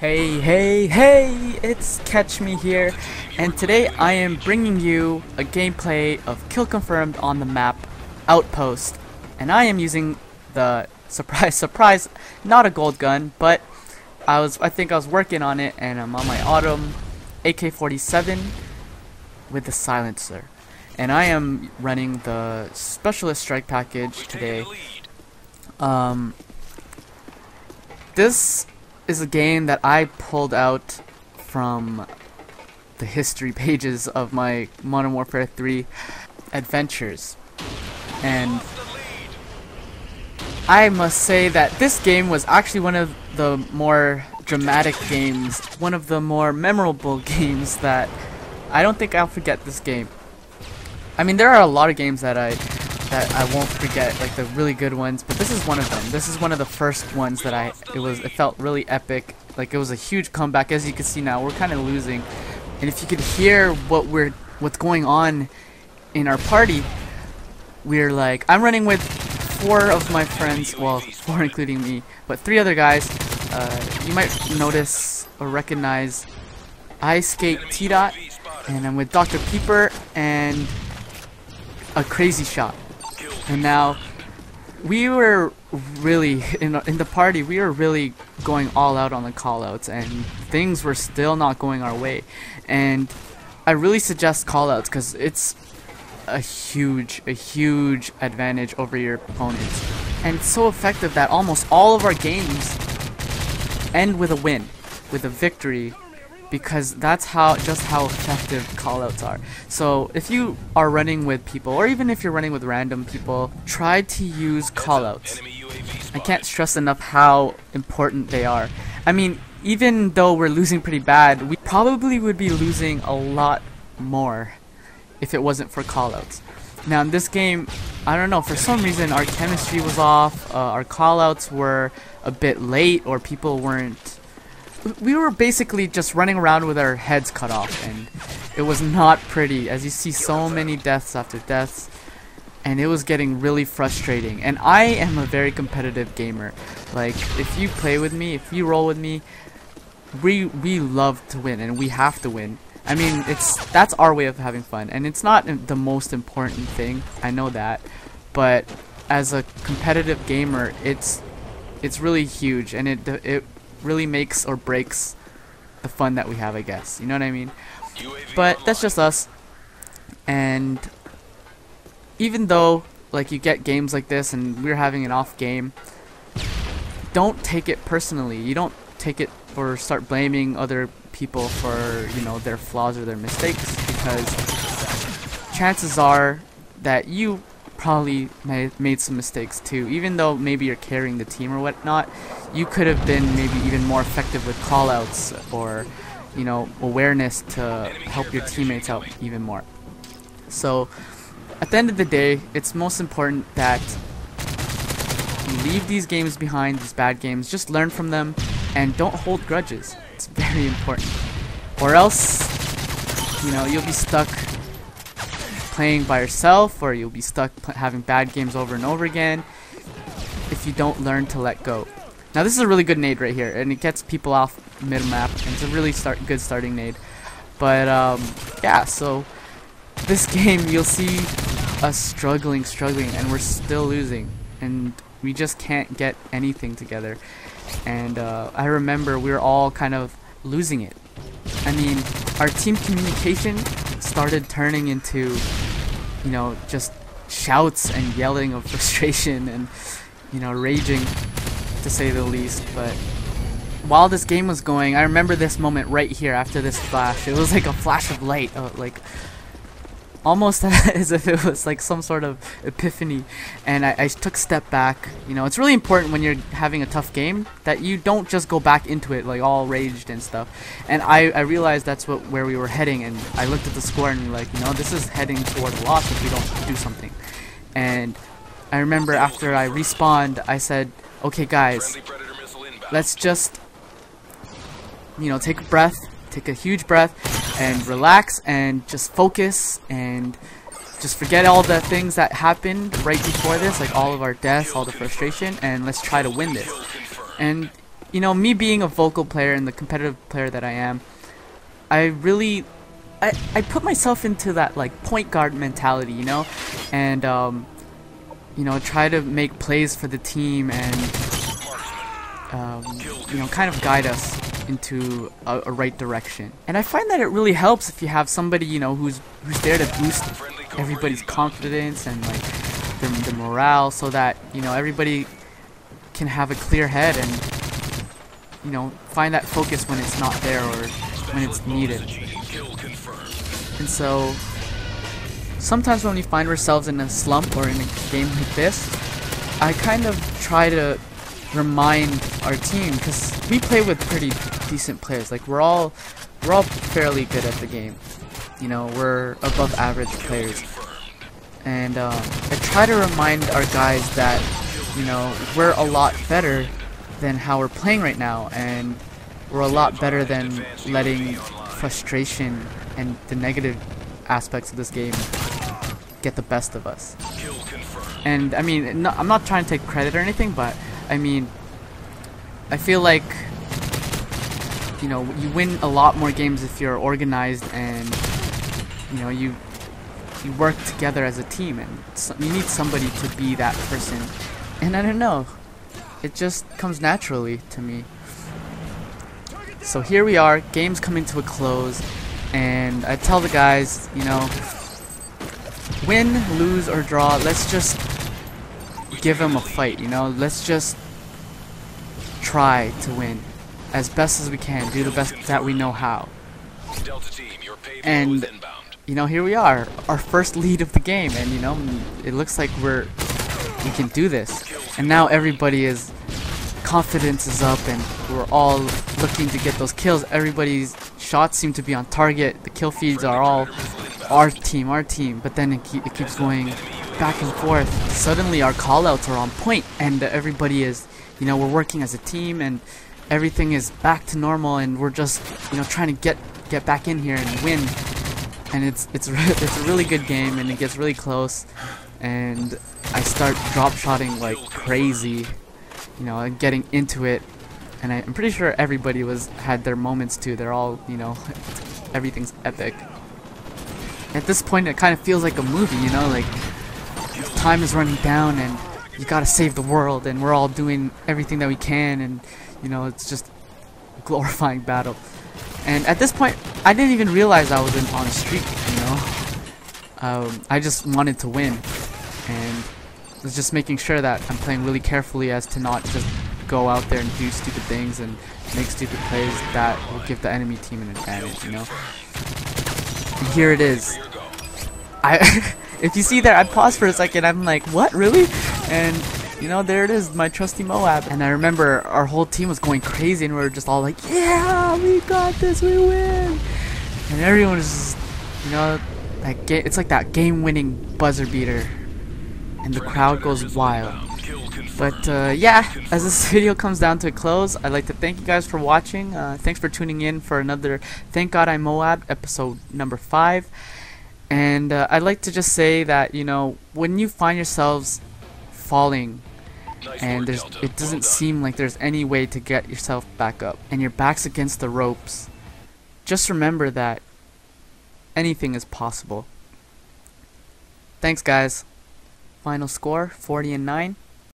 Hey, it's catchMeee here, and today I am bringing you a gameplay of Kill Confirmed on the map Outpost, and I am using the surprise, not a gold gun, but I think I was working on it, and I'm on my Autumn AK-47 with the silencer, and I am running the Specialist Strike package today. This is a game that I pulled out from the history pages of my Modern Warfare 3 adventures, and I must say that this game was actually one of the more dramatic games, one of the more memorable games that I don't think I'll forget this game. I mean, there are a lot of games that I won't forget, like the really good ones, but this is one of them. This is one of the first ones that it felt really epic. Like, it was a huge comeback. As you can see now, we're kind of losing, and if you could hear what's going on in our party, we're like, I'm running with 4 of my friends, well, 4 including me, but 3 other guys. You might notice or recognize itscatchMeee, and I'm with Dr. Peeper and a crazy shot. And now we were really in the party, we were really going all out on the callouts, and things were still not going our way. And I really suggest callouts because it's a huge advantage over your opponents, and it's so effective that almost all of our games end with a win, with a victory, because that's just how effective callouts are. So if you are running with people, or even if you're running with random people, try to use callouts. I can't stress enough how important they are. I mean, even though we're losing pretty bad, we probably would be losing a lot more if it wasn't for callouts. Now in this game, I don't know, for some reason our chemistry was off, our callouts were a bit late, or people weren't. We were basically just running around with our heads cut off, and it was not pretty. As you see, so many deaths after deaths, and it was getting really frustrating. And I am a very competitive gamer. Like, if you play with me, if you roll with me, we love to win, and we have to win. I mean, that's our way of having fun, and it's not the most important thing, I know that, but as a competitive gamer, it's really huge, and it really makes or breaks the fun that we have, I guess. You know what I mean? But that's just us. And even though, like, you get games like this and we're having an off game, don't take it personally. You don't take it or start blaming other people for, you know, their flaws or their mistakes, because chances are that you probably made some mistakes too. Even though maybe you're carrying the team or whatnot, you could have been maybe even more effective with callouts, or, you know, awareness to help your teammates out even more. So at the end of the day, it's most important that you leave these games behind, these bad games. Just learn from them and don't hold grudges. It's very important, or else, you know, you'll be stuck playing by yourself, or you'll be stuck having bad games over and over again if you don't learn to let go. Now this is a really good nade right here, and it gets people off mid-map, and it's a really good starting nade. But yeah, so this game, you'll see us struggling, and we're still losing, and we just can't get anything together. And I remember we were all kind of losing it. I mean, our team communication started turning into, you know, just shouts and yelling of frustration and, you know, raging, to say the least. But while this game was going, I remember this moment right here after this flash. It was like a flash of light, like almost as if it was like some sort of epiphany, and I took a step back. You know, it's really important when you're having a tough game that you don't just go back into it like all raged and stuff. And I realized that's where we were heading, and I looked at the score and like, you know, this is heading toward a loss if we don't do something. And I remember after I respawned, I said, okay guys, let's just, you know, take a breath, take a huge breath, and relax, and just focus, and just forget all the things that happened right before this, like all of our deaths, all the frustration, and let's try to win this. And you know, me being a vocal player and the competitive player that I am, I put myself into that like point guard mentality, you know, and you know, try to make plays for the team and you know, kind of guide us into a right direction. And I find that it really helps if you have somebody, you know, who's there to boost everybody's confidence and like the morale, so that, you know, everybody can have a clear head and, you know, find that focus when it's not there or when it's needed. And so sometimes when we find ourselves in a slump or in a game like this, I kind of try to remind our team, because we play with pretty decent players. Like we're all fairly good at the game. You know, we're above average players. And I try to remind our guys that, you know, we're a lot better than how we're playing right now, and we're a lot better than letting frustration and the negative aspects of this game get the best of us. And I mean, I'm not trying to take credit or anything, but I mean, I feel like, you know, you win a lot more games if you're organized and, you know, you work together as a team, and you need somebody to be that person. And I don't know, it just comes naturally to me. So here we are, game's coming to a close, and I tell the guys, you know, win, lose, or draw, let's just give them a fight, you know, let's just try to win as best as we can, do the best that we know how. And, you know, here we are, our first lead of the game, and, you know, it looks like we can do this. And now everybody is, confidence is up, and we're all looking to get those kills. Everybody's shots seem to be on target. The kill feeds are all our team, but then it keeps going back and forth. Suddenly our callouts are on point, and everybody is, you know, we're working as a team, and everything is back to normal, and we're just, you know, trying to get back in here and win. And it's a really good game, and it gets really close, and I start drop shotting like crazy, you know, and getting into it. And I'm pretty sure everybody had their moments too. They're all, you know, everything's epic. At this point, it kind of feels like a movie, you know, like time is running down and you gotta save the world, and we're all doing everything that we can, and, you know, it's just a glorifying battle. And at this point, I didn't even realize I was on a streak, you know. I just wanted to win, and was just making sure that I'm playing really carefully as to not just go out there and do stupid things and make stupid plays that will give the enemy team an advantage, you know. And here it is. If you see there, I paused for a second. I'm like, what, really? And, you know, there it is, my trusty MOAB. And I remember our whole team was going crazy, and we were just all like, yeah, we got this, we win. And everyone was just, you know, it's like that game-winning buzzer beater, and the crowd goes wild. But yeah, as this video comes down to a close, I'd like to thank you guys for watching. Thanks for tuning in for another Thank God I'm MOAB episode number 5. And I'd like to just say that, you know, when you find yourselves falling and it doesn't seem like there's any way to get yourself back up, and your back's against the ropes, just remember that anything is possible. Thanks, guys. Final score 40-9.